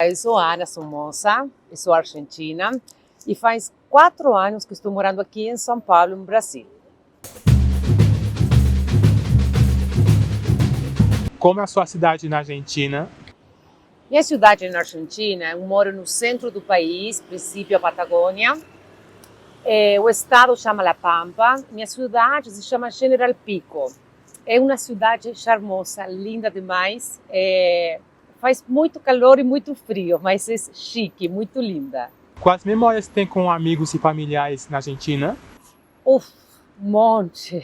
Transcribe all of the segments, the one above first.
Eu sou Ana Somoza, eu sou argentina e faz 4 anos que estou morando aqui em São Paulo, no Brasil. Como é a sua cidade na Argentina? Minha cidade na Argentina, eu moro no centro do país, princípio a Patagônia. O estado chama La Pampa. Minha cidade se chama General Pico. É uma cidade charmosa, linda demais. Faz muito calor e muito frio, mas é chique, muito linda. Quais memórias tem com amigos e familiares na Argentina? Uf, um monte.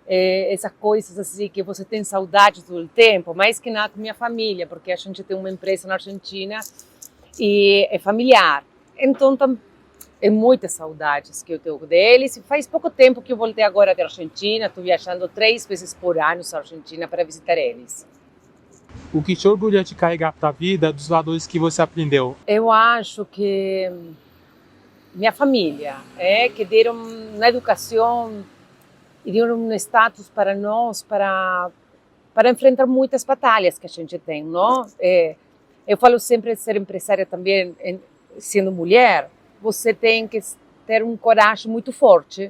Essas coisas assim que você tem saudade todo o tempo, mais que nada com minha família, porque a gente tem uma empresa na Argentina e é familiar. Então, é muitas saudades que eu tenho deles. E faz pouco tempo que eu voltei agora da Argentina, estou viajando 3 vezes por ano à Argentina para visitar eles. O que te orgulha de carregar para a vida dos valores que você aprendeu? Eu acho que minha família, que deram uma educação e deram um status para nós, para enfrentar muitas batalhas que a gente tem, não? Eu falo sempre de ser empresária também, sendo mulher, você tem que ter um coragem muito forte.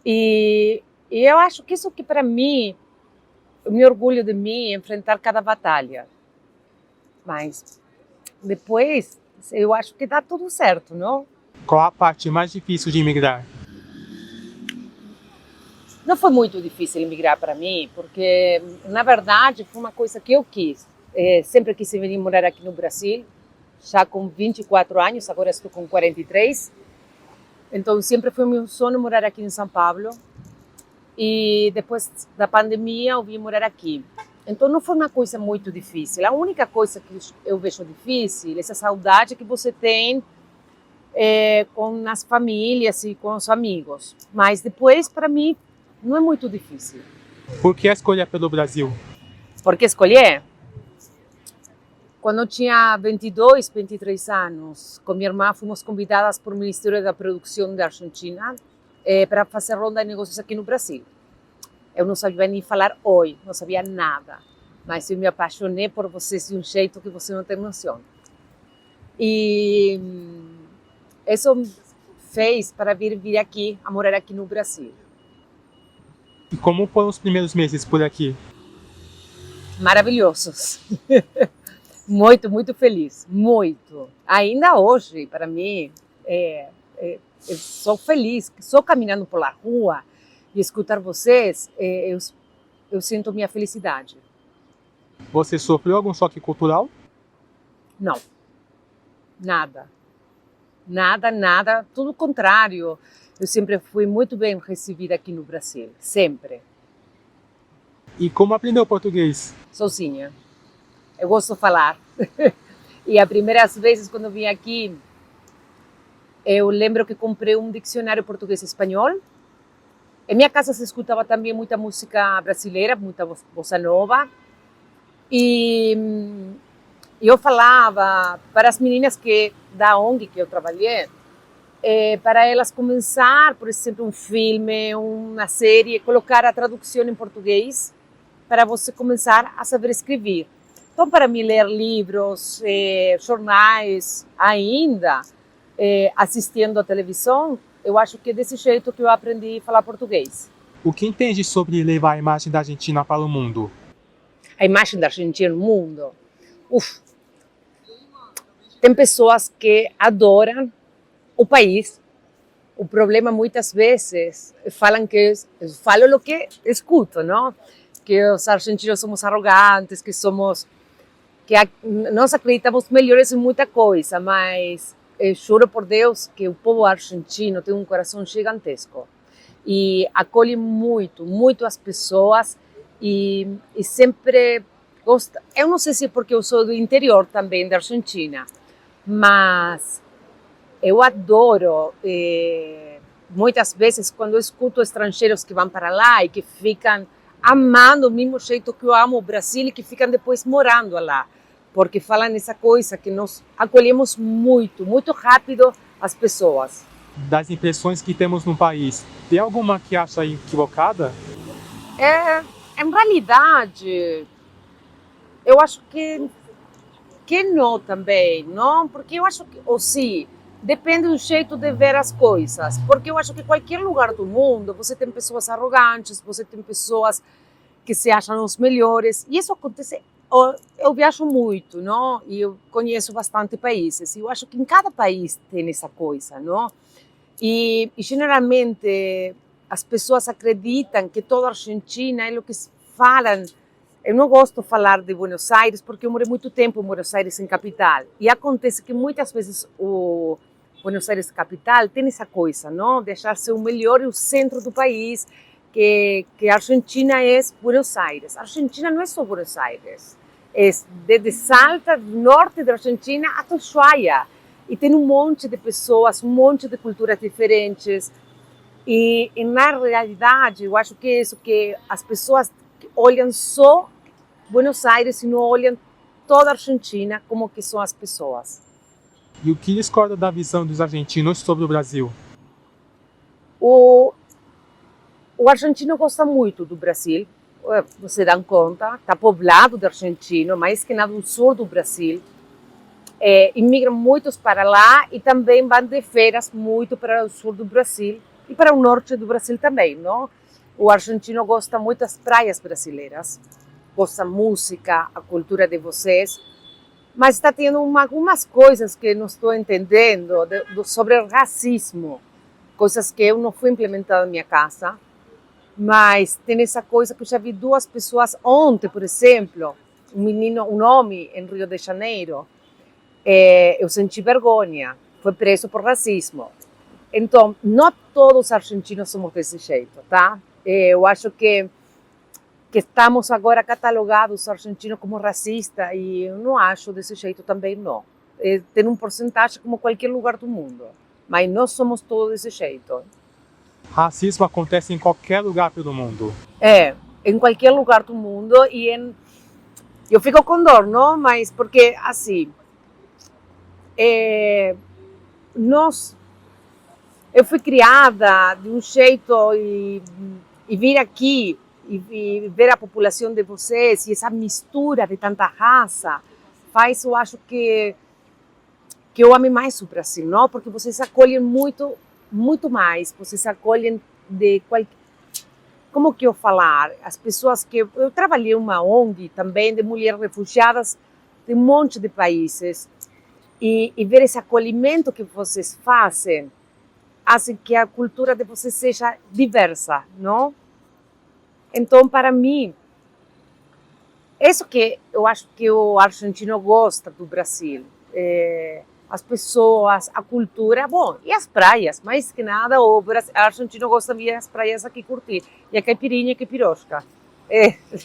E eu acho que isso que para mim, eu me orgulho de mim, enfrentar cada batalha. Mas depois, eu acho que dá tudo certo, não? Qual a parte mais difícil de imigrar? Não foi muito difícil emigrar para mim, porque, na verdade, foi uma coisa que eu quis. Sempre quis vir morar aqui no Brasil, já com 24 anos, agora estou com 43. Então, sempre foi meu sonho morar aqui em São Paulo. E depois da pandemia, eu vim morar aqui. Então, não foi uma coisa muito difícil. A única coisa que eu vejo difícil é essa saudade que você tem com as famílias e com os amigos. Mas depois, para mim, não é muito difícil. Por que a escolha pelo Brasil? Por que escolher? Quando eu tinha 22, 23 anos, com minha irmã, fomos convidadas por Ministério da Produção da Argentina para fazer ronda de negócios aqui no Brasil. Eu não sabia nem falar oi, não sabia nada, mas eu me apaixonei por vocês de um jeito que você não tem noção. E isso fez para vir aqui, a morar aqui no Brasil. E como foram os primeiros meses por aqui? Maravilhosos. Muito, muito feliz, muito. Ainda hoje, para mim, eu sou feliz, só caminhando pela rua e escutar vocês, eu sinto minha felicidade. Você sofreu algum choque cultural? Não, nada, nada, nada, tudo o contrário. Eu sempre fui muito bem recebida aqui no Brasil, sempre. E como aprendeu português? Sozinha. Eu gosto de falar. E as primeiras vezes quando eu vim aqui, eu lembro que comprei um dicionário português-espanhol. Em minha casa se escutava também muita música brasileira, muita bossa nova. E eu falava para as meninas da ONG que eu trabalhei, para elas começar, por exemplo, um filme, uma série, colocar a tradução em português para você começar a saber escrever. Então, para mim, ler livros, jornais, ainda assistindo à televisão, eu acho que é desse jeito que eu aprendi a falar português. O que entende sobre levar a imagem da Argentina para o mundo? A imagem da Argentina no mundo? Tem pessoas que adoram o país. O problema, muitas vezes, falam que eu falo o que escuto, não? Que os argentinos somos arrogantes, que nós acreditamos melhores em muita coisa, mas eu juro por Deus que o povo argentino tem um coração gigantesco e acolhe muito, muito as pessoas e sempre gosta. Eu não sei se é porque eu sou do interior também da Argentina, mas eu adoro, muitas vezes, quando eu escuto estrangeiros que vão para lá e que ficam amando do mesmo jeito que eu amo o Brasil e que ficam depois morando lá, porque falam essa coisa que nós acolhemos muito, muito rápido as pessoas. Das impressões que temos no país, tem alguma que acha equivocada? Em realidade, eu acho que que não também, não? Porque eu acho que, ou sim, depende do jeito de ver as coisas. Porque eu acho que em qualquer lugar do mundo você tem pessoas arrogantes, você tem pessoas que se acham os melhores, e isso acontece. Eu viajo muito, não? E eu conheço bastante países, e eu acho que em cada país tem essa coisa, não? E geralmente as pessoas acreditam que toda a Argentina é o que falam. Eu não gosto de falar de Buenos Aires porque eu morei muito tempo em Buenos Aires, em capital. E acontece que muitas vezes o Buenos Aires capital tem essa coisa, não? De achar-se o melhor e o centro do país, que a Argentina é Buenos Aires. A Argentina não é só Buenos Aires. É desde Salta, norte da Argentina, até Ushuaia. E tem um monte de pessoas, um monte de culturas diferentes. E na realidade, eu acho que é isso, que as pessoas olham só Buenos Aires e não olham toda a Argentina como que são as pessoas. E o que discorda da visão dos argentinos sobre o Brasil? O, o argentino gosta muito do Brasil, você dá conta, está poblado de argentino, mais que nada no sul do Brasil. Imigram muitos para lá e também vão de férias muito para o sul do Brasil e para o norte do Brasil também, não? O argentino gosta muito das praias brasileiras, gosta da música, a cultura de vocês, mas está tendo algumas coisas que não estou entendendo sobre o racismo, coisas que eu não fui implementada na minha casa, mas tem essa coisa que eu já vi duas pessoas ontem, por exemplo, um homem em Rio de Janeiro. Eu senti vergonha, foi preso por racismo. Então, não todos os argentinos somos desse jeito, tá? Eu acho que estamos agora catalogados os argentinos como racistas e eu não acho desse jeito também, não. Tem um porcentagem como qualquer lugar do mundo, mas nós somos todos desse jeito. Racismo acontece em qualquer lugar pelo mundo. Em qualquer lugar do mundo eu fico com dor, não? Mas porque, assim, eu fui criada de um jeito e vir aqui e ver a população de vocês e essa mistura de tanta raça faz, eu acho que eu ame mais o Brasil, não? Porque vocês acolhem muito, muito mais, vocês acolhem de qualquer... Como que eu falar? As pessoas que... Eu trabalhei em uma ONG também de mulheres refugiadas de um monte de países e ver esse acolhimento que vocês fazem que a cultura de vocês seja diversa, não? Então, para mim, isso que eu acho que o argentino gosta do Brasil. As pessoas, a cultura, bom, e as praias, mais que nada, o argentino gosta de vir às praias aqui curtir. E a caipirinha e a caipirosca.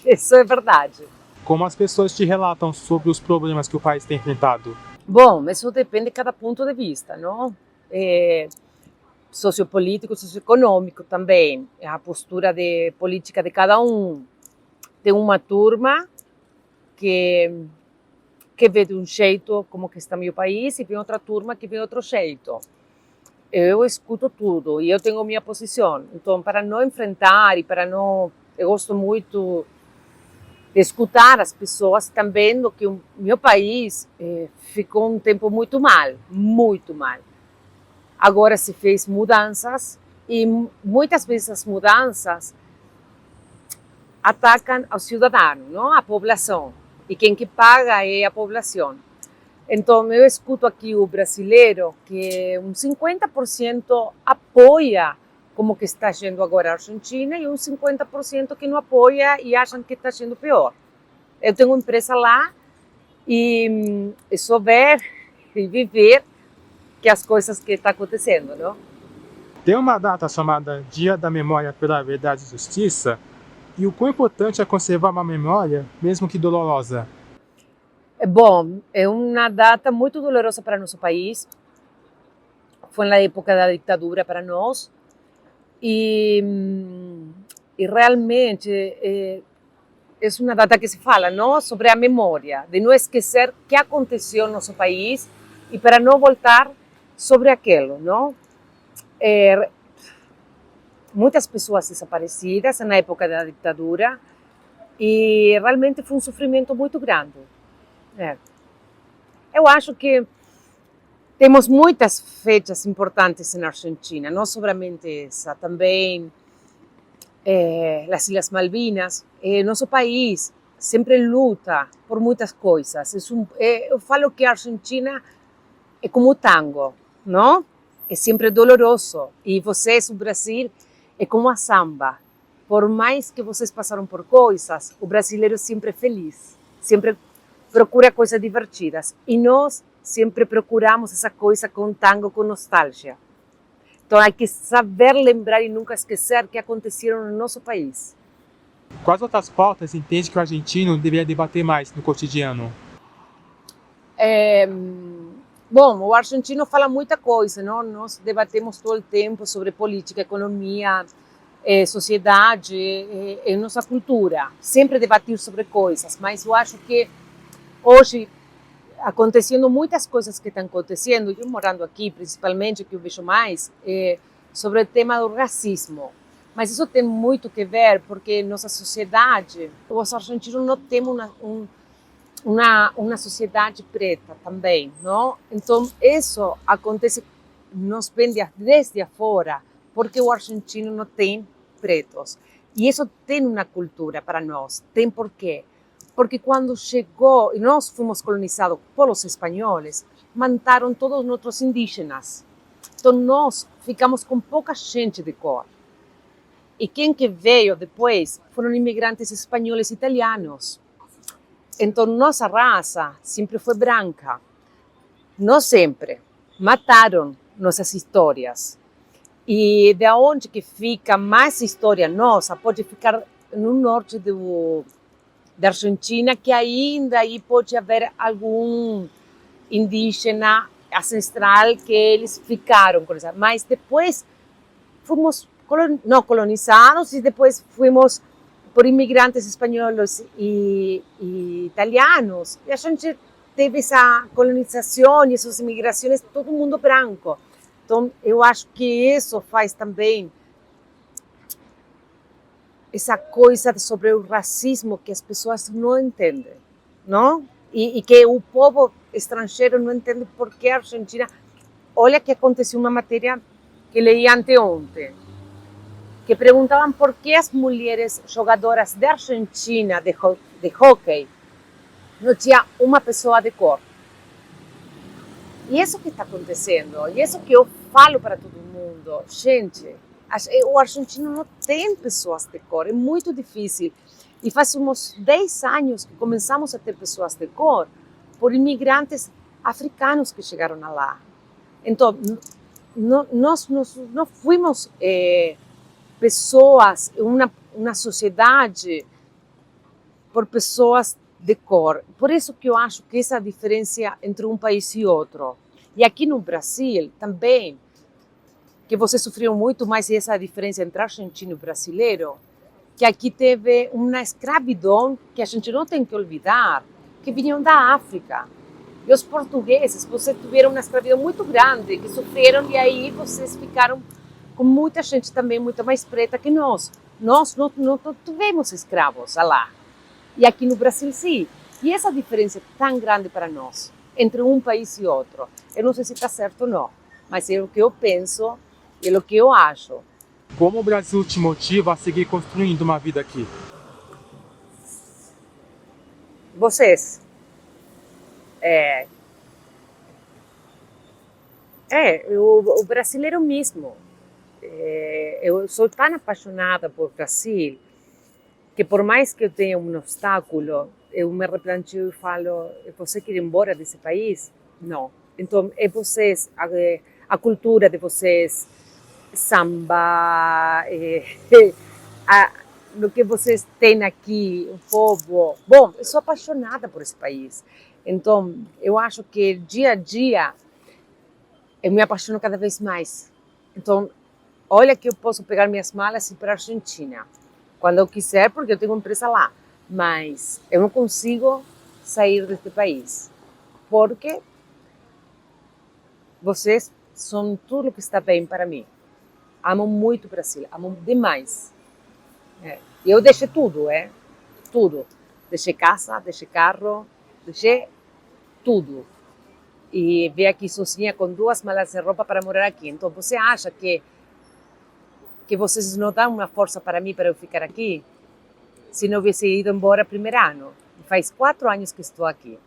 Isso é verdade. Como as pessoas te relatam sobre os problemas que o país tem enfrentado? Bom, isso depende de cada ponto de vista, não? Sociopolítico, socioeconômico também, a postura de política de cada um. Tem uma turma que vê de um jeito como que está meu país e tem outra turma que vê de outro jeito. Eu escuto tudo e eu tenho minha posição. Então, para não enfrentar e para não... Eu gosto muito de escutar as pessoas também do que o meu país ficou um tempo muito mal, muito mal. Agora se fez mudanças e muitas vezes as mudanças atacam ao cidadão, não? A população. E quem que paga é a população. Então, eu escuto aqui o brasileiro que um 50% apoia como que está sendo agora a Argentina e um 50% que não apoia e acham que está sendo pior. Eu tenho uma empresa lá e é só ver e viver que as coisas que estão acontecendo, não? Tem uma data chamada Dia da Memória pela Verdade e Justiça, e o quão importante é conservar uma memória, mesmo que dolorosa? Bom, é uma data muito dolorosa para nosso país. Foi na época da ditadura para nós. E realmente é uma data que se fala, não? Sobre a memória, de não esquecer o que aconteceu no nosso país e para não voltar sobre aquilo, não? Muitas pessoas desaparecidas na época da ditadura e realmente foi um sofrimento muito grande. Eu acho que temos muitas fechas importantes na Argentina, não somente essa, também as Ilhas Malvinas. Nosso país sempre luta por muitas coisas. Eu falo que a Argentina é como o tango, não? É sempre doloroso. E vocês, o Brasil, é como a samba. Por mais que vocês passaram por coisas, o brasileiro sempre é feliz, sempre procura coisas divertidas. E nós sempre procuramos essa coisa com tango, com nostalgia. Então, há que saber lembrar e nunca esquecer que aconteceram no nosso país. Quais outras pautas entende que o argentino deveria debater mais no cotidiano? Bom, o argentino fala muita coisa, não? Nós debatemos todo o tempo sobre política, economia, sociedade, nossa cultura. Sempre debater sobre coisas, mas eu acho que hoje acontecendo muitas coisas que estão acontecendo, eu morando aqui, principalmente, que eu vejo mais, sobre o tema do racismo. Mas isso tem muito que ver, porque nossa sociedade, os argentinos não temos uma sociedade preta também, não? Então, isso acontece, nos vem desde fora, porque o argentino não tem pretos. E isso tem uma cultura para nós, tem porquê. Porque quando chegou, e nós fomos colonizados pelos espanhóis, mataram todos os nossos indígenas. Então nós ficamos com pouca gente de cor. E quem que veio depois foram imigrantes espanhóis e italianos. Então nossa raça sempre foi branca. Não sempre. Mataram nossas histórias. E de onde que fica mais história nossa, pode ficar no norte da Argentina, que ainda aí pode haver algum indígena ancestral que eles ficaram, mas depois fomos não colonizados e depois fomos por imigrantes espanhóis e italianos. E a gente teve essa colonização e essas imigrações, todo mundo branco. Então, eu acho que isso faz também essa coisa sobre o racismo que as pessoas não entendem, não? E que o povo estrangeiro não entende por que a Argentina... Olha que aconteceu uma matéria que li anteontem, que perguntavam por que as mulheres jogadoras da Argentina de hóquei não tinha uma pessoa de cor. E isso que está acontecendo, e isso que eu falo para todo mundo. Gente, o argentino não tem pessoas de cor, é muito difícil. E faz uns 10 anos que começamos a ter pessoas de cor por imigrantes africanos que chegaram lá. Então, nós não fomos pessoas, uma sociedade por pessoas de cor. Por isso que eu acho que essa diferença entre um país e outro. E aqui no Brasil também, que você sofreu muito mais essa diferença entre argentino e brasileiro, que aqui teve uma escravidão que a gente não tem que olvidar, que vinham da África. E os portugueses, vocês tiveram uma escravidão muito grande, que sofreram, e aí vocês ficaram com muita gente também muito mais preta que nós. Nós não tivemos escravos lá. E aqui no Brasil, sim. E essa diferença é tão grande para nós, entre um país e outro. Eu não sei se está certo ou não, mas é o que eu penso, é o que eu acho. Como o Brasil te motiva a seguir construindo uma vida aqui? Vocês. O brasileiro mesmo. Eu sou tão apaixonada por Brasil, que por mais que eu tenha um obstáculo, eu me replanteo e falo, você quer ir embora desse país? Não. Então, é vocês, a cultura de vocês, samba, no que vocês têm aqui, o povo. Bom, eu sou apaixonada por esse país. Então, eu acho que dia a dia eu me apaixono cada vez mais. Então, olha que eu posso pegar minhas malas e ir para a Argentina quando eu quiser, porque eu tenho uma empresa lá. Mas eu não consigo sair deste país, porque vocês são tudo que está bem para mim. Amo muito o Brasil, amo demais. Eu deixei tudo, tudo. Deixei casa, deixei carro, deixei tudo. e veio aqui sozinha com 2 malas de roupa para morar aqui. Então, você acha que vocês não dão uma força para mim para eu ficar aqui? Se não hubiese ido embora primeiro ano. Faz 4 anos que estou aqui.